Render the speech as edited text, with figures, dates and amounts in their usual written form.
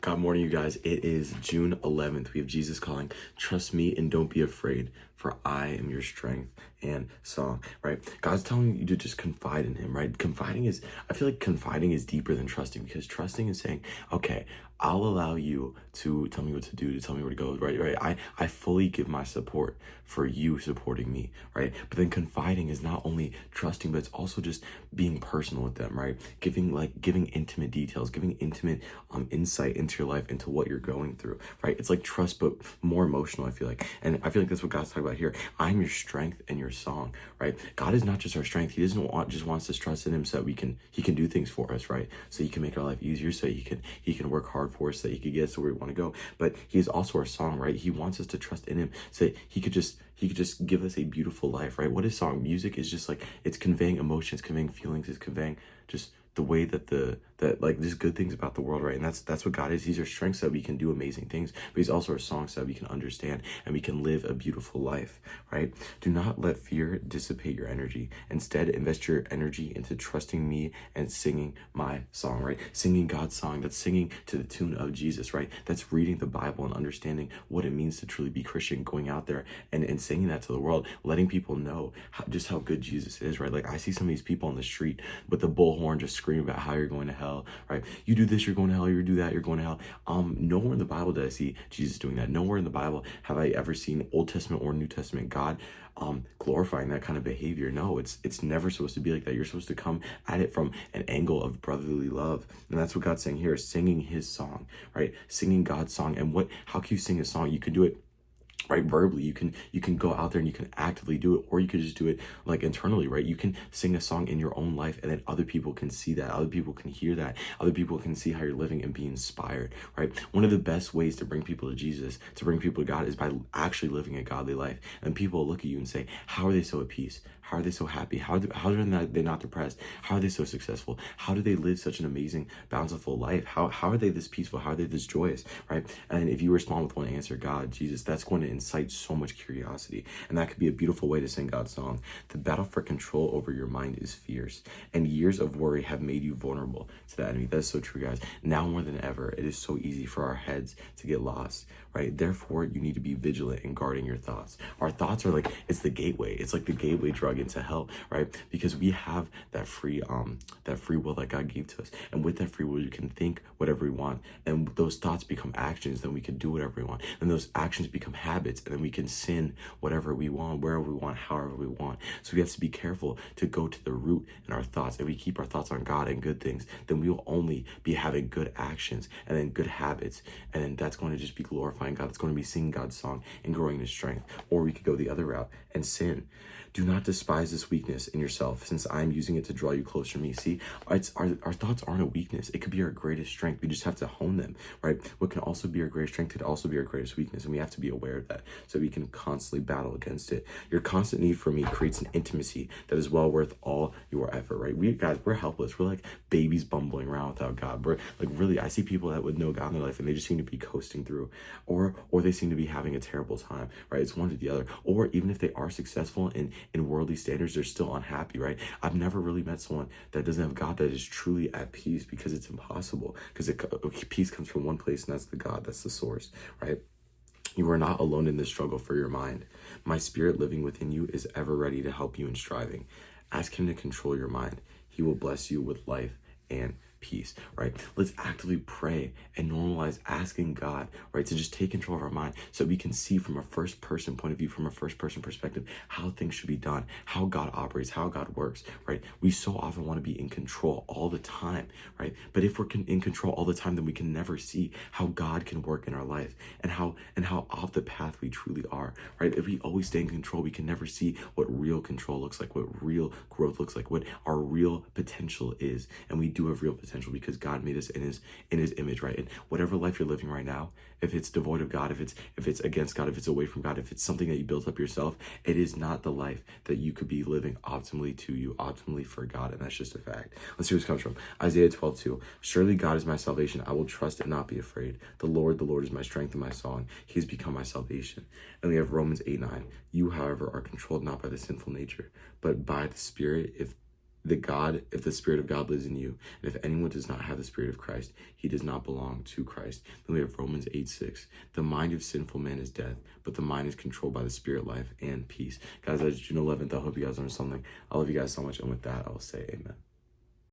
God morning, you guys. It is June 11th. We have Jesus calling. Trust me and don't be afraid, for I am your strength and song, right? God's telling you to just confide in him, right? I feel like confiding is deeper than trusting, because trusting is saying, okay, I'll allow you to tell me what to do, to tell me where to go, right? I fully give my support for you supporting me, right? But then confiding is not only trusting, but it's also just being personal with them, right? Giving intimate details, giving intimate insight into your life, into what you're going through, right? It's like trust, but more emotional, I feel like. And I feel like that's what God's talking about here. I'm your strength and your song, right? God is not just our strength. He doesn't just wants us to trust in him so that he can do things for us, right? So he can make our life easier, so he can work hard for us, so he could get us to where we want to go. But he's also our song, right? He wants us to trust in him so he could just give us a beautiful life, right? What is song? Music is just like, it's conveying emotions, conveying feelings, it's conveying just the way that there's good things about the world, right? And that's what God is. He's our strength so that we can do amazing things, but he's also our song so that we can understand and we can live a beautiful life, right? Do not let fear dissipate your energy. Instead, invest your energy into trusting me and singing my song, right? Singing God's song. That's singing to the tune of Jesus, right? That's reading the Bible and understanding what it means to truly be Christian, going out there and singing that to the world, letting people know just how good Jesus is, right? Like, I see some of these people on the street with the bullhorn just screaming about how you're going to hell, right? You do this, you're going to hell. You do that, you're going to hell. Nowhere in the Bible did I see Jesus doing that. Nowhere in the Bible have I ever seen Old Testament or New Testament God glorifying that kind of behavior. No, it's never supposed to be like that. You're supposed to come at it from an angle of brotherly love, and that's what God's saying here, is singing his song, right? Singing God's song. And how can you sing a song? You can do it right verbally. You can go out there and you can actively do it, or you could just do it like internally, right? You can sing a song in your own life, and then other people can see that, other people can hear that, other people can see how you're living and be inspired, right? One of the best ways to bring people to Jesus, to bring people to God, is by actually living a godly life. And people will look at you and say, how are they so at peace? How are they so happy? How are they not depressed? How are they so successful? How do they live such an amazing, bountiful life? How are they this peaceful? How are they this joyous, right? And if you respond with one answer, God, Jesus, that's going to incite so much curiosity. And that could be a beautiful way to sing God's song. The battle for control over your mind is fierce, and years of worry have made you vulnerable to the enemy. That's so true, guys. Now more than ever, it is so easy for our heads to get lost, right? Therefore, you need to be vigilant in guarding your thoughts. Our thoughts are like, it's the gateway. It's like the gateway drug into hell, right? Because we have that free will that God gave to us. And with that free will, you can think whatever we want. And those thoughts become actions, then we can do whatever we want. And those actions become habits, and then we can sin whatever we want, wherever we want, however we want. So we have to be careful to go to the root in our thoughts. If we keep our thoughts on God and good things, then we will only be having good actions and then good habits. And then that's going to just be glorifying God. It's going to be singing God's song and growing his strength. Or we could go the other route and sin. Do not despise this weakness in yourself, since I'm using it to draw you closer to me. See, our thoughts aren't a weakness. It could be our greatest strength. We just have to hone them, right? What can also be our greatest strength could also be our greatest weakness, and we have to be aware of that so we can constantly battle against it. Your constant need for me creates an intimacy that is well worth all your effort, right? We're helpless. We're like babies bumbling around without God. We're like, really, I see people that would know God in their life and they just seem to be coasting through, or they seem to be having a terrible time, right? It's one or the other. Or even if they are successful in worldly standards, they're still unhappy, right? I've never really met someone that doesn't have God that is truly at peace, because it's impossible, because peace comes from one place, and that's the God, that's the source, right? You are not alone in this struggle for your mind. My spirit living within you is ever ready to help you in striving. Ask him to control your mind. He will bless you with life and peace, right? Let's actively pray and normalize asking God, right, to just take control of our mind so we can see from a first person point of view, from a first person perspective, how things should be done, how God operates, how God works, right? We so often want to be in control all the time, right? But if we're in control all the time, then we can never see how God can work in our life and how off the path we truly are, right? If we always stay in control, we can never see what real control looks like, what real growth looks like, what our real potential is. And we do have real potential because God made us in his image, right? And whatever life you're living right now, if it's devoid of God, if it's against God, if it's away from God, if it's something that you built up yourself, it is not the life that you could be living optimally for God. And that's just a fact. Let's see where this comes from. Isaiah 12:2. Surely God is my salvation. I will trust and not be afraid. The Lord is my strength and my song. He has become my salvation. And we have Romans 8:9. You, however, are controlled not by the sinful nature, but by the Spirit, if the Spirit of God lives in you, and if anyone does not have the Spirit of Christ, he does not belong to Christ. Then we have Romans 8:6. The mind of sinful man is death, but the mind is controlled by the Spirit, life, and peace. Guys, that's June 11th. I hope you guys learned something. I love you guys so much. And with that, I will say amen.